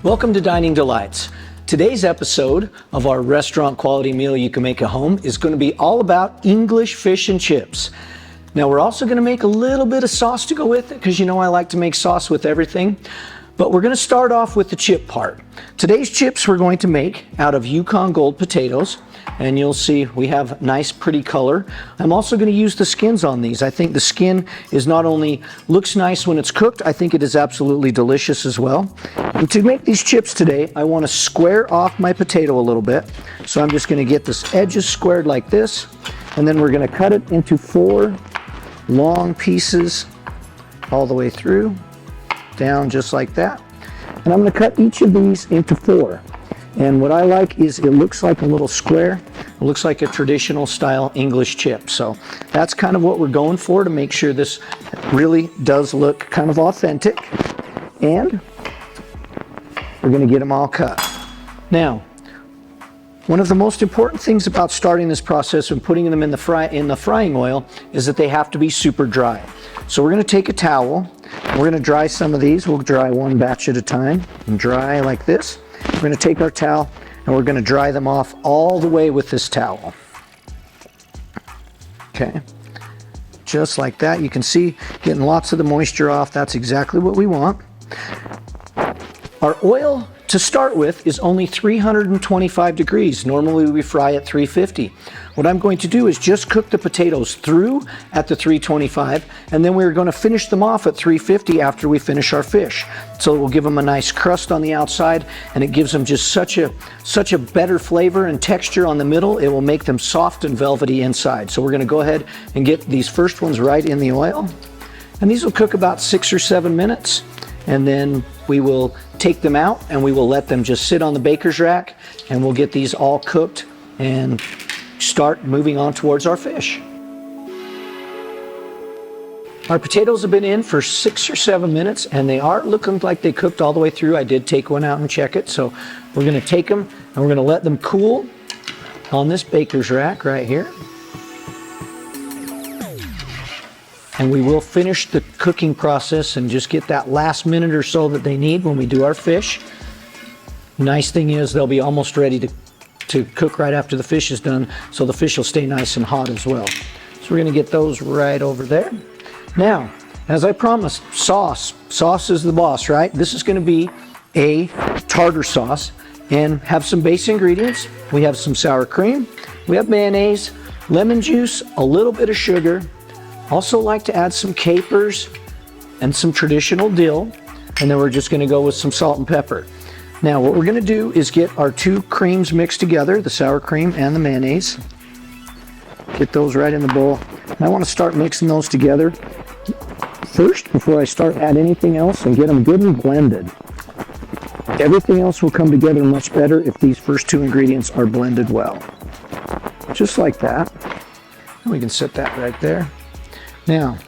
Welcome to Dining Delights. Today's episode of our restaurant quality meal you can make at home is going to be all about English fish and chips. Now we're also going to make a little bit of sauce to go with it because you know I like to make sauce with everything. But we're going to start off with the chip part. Today's chips we're going to make out of Yukon Gold potatoes. And you'll see we have nice pretty color. I'm also going to use the skins on these. I think the skin is not only looks nice when it's cooked, I think it is absolutely delicious as well. And to make these chips today, I want to square off my potato a little bit. So I'm just going to get the edges squared like this. And then we're going to cut it into 4 long pieces all the way through, down just like that. And I'm going to cut each of these into 4. And what I like is it looks like a little square. It looks like a traditional style English chip. So that's kind of what we're going for to make sure this really does look kind of authentic. And we're going to get them all cut. Now, one of the most important things about starting this process and putting them in the frying oil is that they have to be super dry. So we're going to take a towel. We're going to dry some of these. We'll dry one batch at a time and dry like this. We're going to take our towel and we're going to dry them off all the way with this towel. Okay, just like that. You can see getting lots of the moisture off. That's exactly what we want. Our oil to start with is only 325 degrees. Normally we fry at 350. What I'm going to do is just cook the potatoes through at the 325, and then we're going to finish them off at 350 after we finish our fish. So it will give them a nice crust on the outside, and it gives them just such a better flavor and texture on the middle. It will make them soft and velvety inside. So we're going to go ahead and get these first ones right in the oil. And these will cook about 6 or 7 minutes. And then we will take them out and we will let them just sit on the baker's rack, and we'll get these all cooked and start moving on towards our fish. Our potatoes have been in for 6 or 7 minutes and they are looking like they cooked all the way through. I did take one out and check it. So we're going to take them and we're going to let them cool on this baker's rack right here. And we will finish the cooking process and just get that last minute or so that they need when we do our fish. Nice thing is they'll be almost ready to cook right after the fish is done, so the fish will stay nice and hot as well. So we're going to get those right over there. Now, as I promised, sauce. Sauce is the boss, right? This is going to be a tartar sauce and have some base ingredients. We have some sour cream, we have mayonnaise, lemon juice, a little bit of sugar. Also like to add some capers and some traditional dill, and then we're just going to go with some salt and pepper. Now what we're going to do is get our 2 creams mixed together, the sour cream and the mayonnaise. Get those right in the bowl. And I want to start mixing those together first before I start add anything else, and get them good and blended. Everything else will come together much better if these first 2 ingredients are blended well. Just like that. And we can set that right there. Now,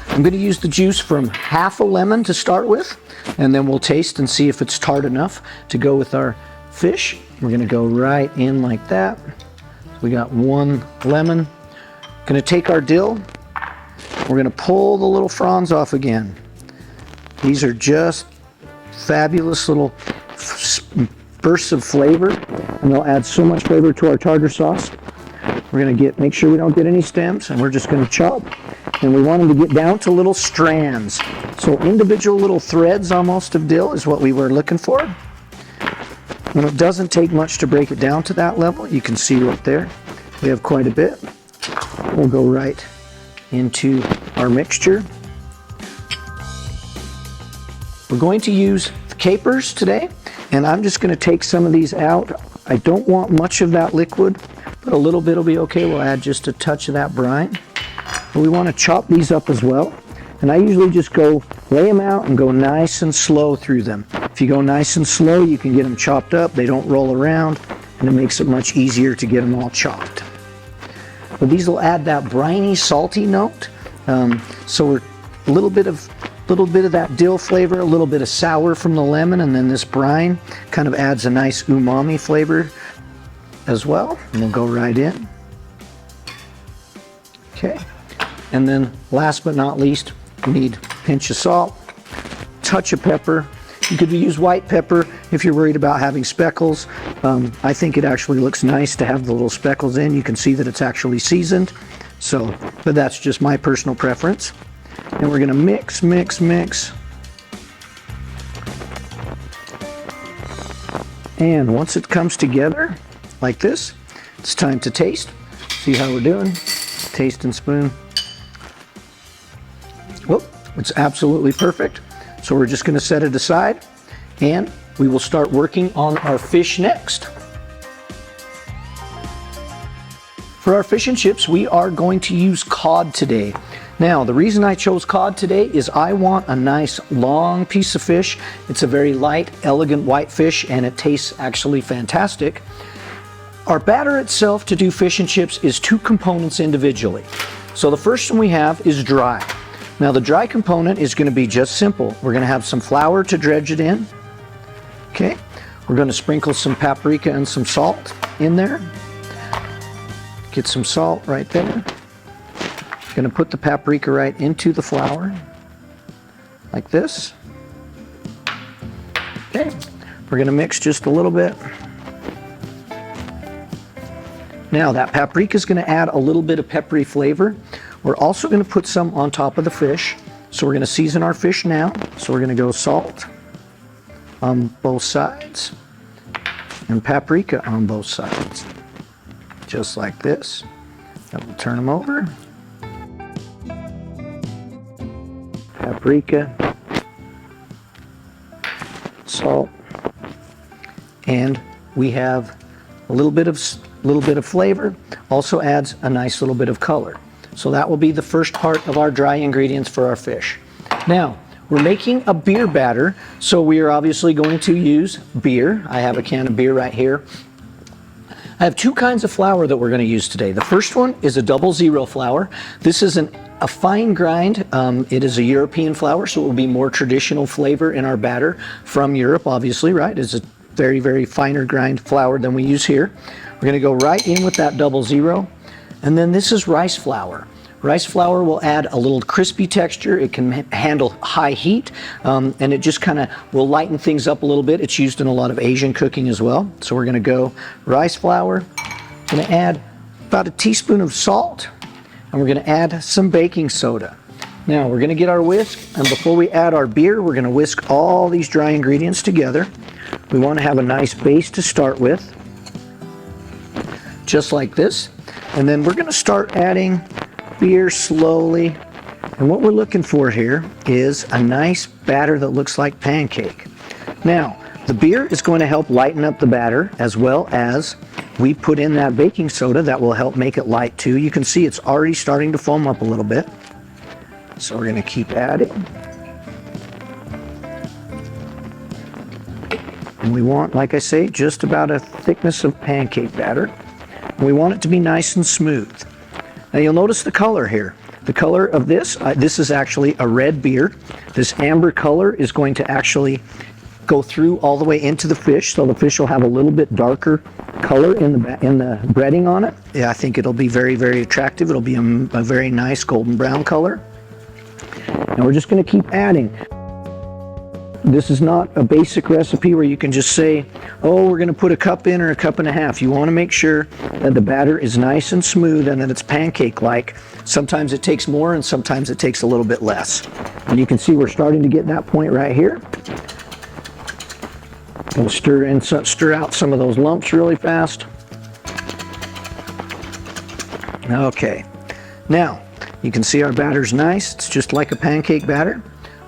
I'm going to use the juice from half a lemon to start with, and then we'll taste and see if it's tart enough to go with our fish. We're going to go right in like that. We got 1 lemon. Going to take our dill. We're going to pull the little fronds off again. These are just fabulous little bursts of flavor, and they'll add so much flavor to our tartar sauce. We're going to make sure we don't get any stems, and we're just going to chop. And we want them to get down to little strands. So individual little threads almost of dill is what we were looking for. And it doesn't take much to break it down to that level. You can see right there, we have quite a bit. We'll go right into our mixture. We're going to use the capers today, and I'm just going to take some of these out. I don't want much of that liquid, but a little bit will be okay. We'll add just a touch of that brine. But we want to chop these up as well. And I usually just go lay them out and go nice and slow through them. If you go nice and slow, you can get them chopped up. They don't roll around, and it makes it much easier to get them all chopped. But these will add that briny, salty note. So we're a little bit of that dill flavor, a little bit of sour from the lemon, and then this brine kind of adds a nice umami flavor as well. And we'll go right in. Okay. And then last but not least, we need a pinch of salt, touch of pepper, You could use white pepper if you're worried about having speckles. I think it actually looks nice to have the little speckles in. You can see that it's actually seasoned. So, but that's just my personal preference. And we're gonna mix, mix, mix. And once it comes together like this, it's time to taste. See how we're doing? Taste and spoon. Whoop, it's absolutely perfect. So we're just gonna set it aside and we will start working on our fish next. For our fish and chips, we are going to use cod today. Now, the reason I chose cod today is I want a nice long piece of fish. It's a very light, elegant white fish, and it tastes actually fantastic. Our batter itself to do fish and chips is 2 components individually. So the first one we have is dry. Now the dry component is going to be just simple. We're going to have some flour to dredge it in. Okay, we're going to sprinkle some paprika and some salt in there. Get some salt right there. Going to put the paprika right into the flour, like this. Okay, we're going to mix just a little bit. Now that paprika is going to add a little bit of peppery flavor. We're also going to put some on top of the fish. So we're going to season our fish now. So we're going to go salt on both sides and paprika on both sides, just like this. And we'll turn them over. Paprika, salt, and we have a little bit of flavor. Also adds a nice little bit of color. So that will be the first part of our dry ingredients for our fish. Now we're making a beer batter, so we are obviously going to use beer. I have a can of beer right here. I have 2 kinds of flour that we're going to use today. The first one is a 00 flour. This is a fine grind. It is a European flour, so it will be more traditional flavor in our batter from Europe, obviously, right? It's a very, very finer grind flour than we use here. We're going to go right in with that 00. And then this is rice flour. Rice flour will add a little crispy texture. It can handle high heat, and it just kind of will lighten things up a little bit. It's used in a lot of Asian cooking as well. So we're going to go rice flour. Going to add about a teaspoon of salt, and we're going to add some baking soda. Now we're going to get our whisk, and before we add our beer, we're going to whisk all these dry ingredients together. We want to have a nice base to start with, just like this. And then we're going to start adding beer slowly. And what we're looking for here is a nice batter that looks like pancake. Now, the beer is going to help lighten up the batter, as well as we put in that baking soda that will help make it light too. You can see it's already starting to foam up a little bit. So we're going to keep adding. And we want, like I say, just about a thickness of pancake batter. And we want it to be nice and smooth. Now you'll notice the color here. The color of this is actually a red beer. This amber color is going to actually go through all the way into the fish, so the fish will have a little bit darker color in the breading on it. Yeah, I think it'll be very, very attractive. It'll be a very nice golden brown color. And we're just going to keep adding. This is not a basic recipe where you can just say, oh, we're going to put a cup in or a cup and a half. You want to make sure that the batter is nice and smooth and that it's pancake-like. Sometimes it takes more and sometimes it takes a little bit less. And you can see we're starting to get that point right here. We'll stir out some of those lumps really fast. Okay, now you can see our batter's nice. It's just like a pancake batter.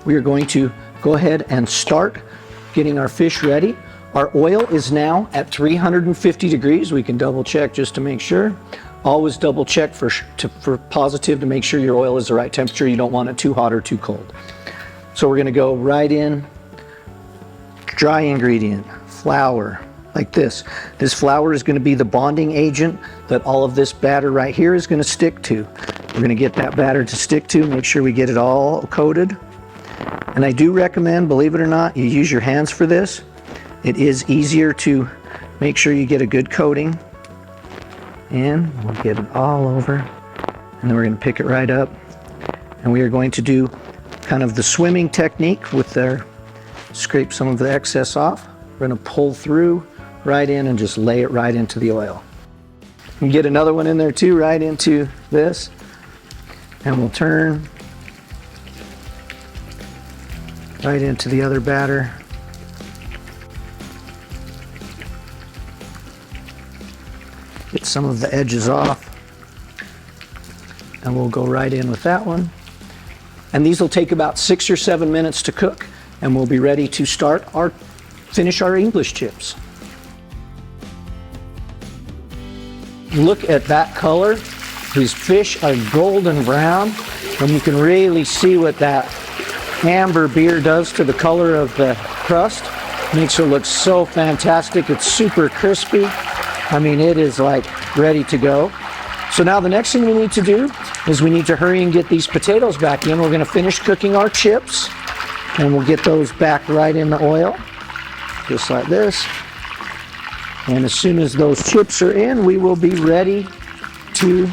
We are going to go ahead and start getting our fish ready. Our oil is now at 350 degrees. We can double check just to make sure. Always double check for positive to make sure your oil is the right temperature. You don't want it too hot or too cold. So we're gonna go right in, dry ingredient, flour, like this. This flour is gonna be the bonding agent that all of this batter right here is gonna stick to. We're gonna get that batter to stick to, make sure we get it all coated. And I do recommend, believe it or not, you use your hands for this. It is easier to make sure you get a good coating. And we'll get it all over. And then we're going to pick it right up. And we are going to do kind of the swimming technique with our scrape some of the excess off. We're going to pull through right in and just lay it right into the oil. And get another one in there too, right into this. And we'll turn right into the other batter. Get some of the edges off. And we'll go right in with that one. And these will take about 6 or 7 minutes to cook, and we'll be ready to finish our English chips. Look at that color. These fish are golden brown, and you can really see what that amber beer does to the color of the crust. Makes it look so fantastic. It's super crispy. I mean, it is like ready to go. So now the next thing we need to do is we need to hurry and get these potatoes back in. We're going to finish cooking our chips, and we'll get those back right in the oil, just like this. And as soon as those chips are in, we will be ready to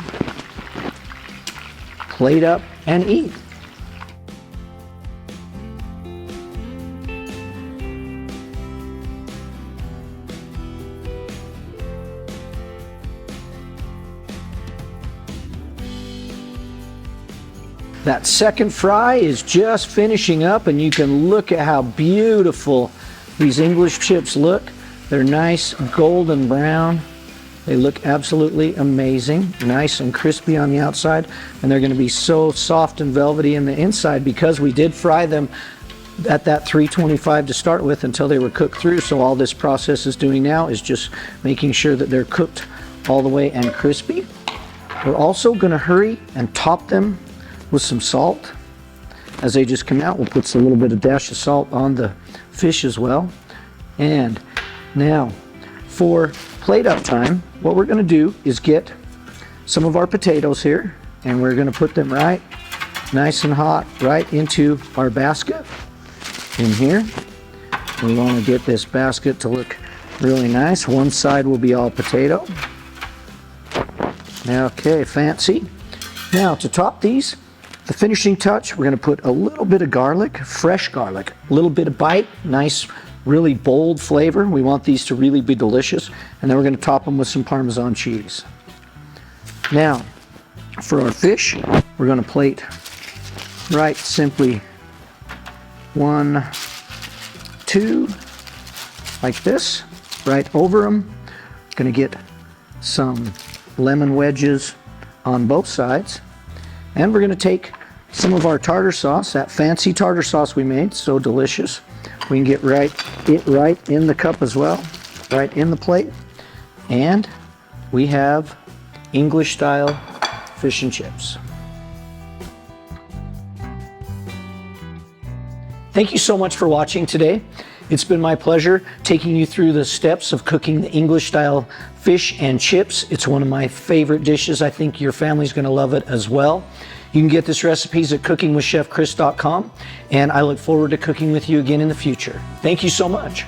plate up and eat. That second fry is just finishing up, and you can look at how beautiful these English chips look. They're nice golden brown. They look absolutely amazing. Nice and crispy on the outside, and they're going to be so soft and velvety in the inside because we did fry them at that 325 to start with until they were cooked through. So all this process is doing now is just making sure that they're cooked all the way and crispy. We're also going to hurry and top them with some salt. As they just come out, we'll put a little bit of dash of salt on the fish as well. And now for plate up time, what we're going to do is get some of our potatoes here, and we're going to put them right nice and hot right into our basket in here. We want to get this basket to look really nice. One side will be all potato. Okay, fancy. Now to top these, the finishing touch, we're going to put a little bit of garlic, fresh garlic, a little bit of bite, nice, really bold flavor. We want these to really be delicious. And then we're going to top them with some Parmesan cheese. Now, for our fish, we're going to plate right simply 1, 2, like this, right over them. Going to get some lemon wedges on both sides. And we're going to take some of our tartar sauce, that fancy tartar sauce we made, so delicious. We can get it right in the cup as well, right in the plate. And we have English style fish and chips. Thank you so much for watching today. It's been my pleasure taking you through the steps of cooking the English style fish and chips. It's one of my favorite dishes. I think your family's going to love it as well. You can get this recipes at cookingwithchefchris.com, and I look forward to cooking with you again in the future. Thank you so much.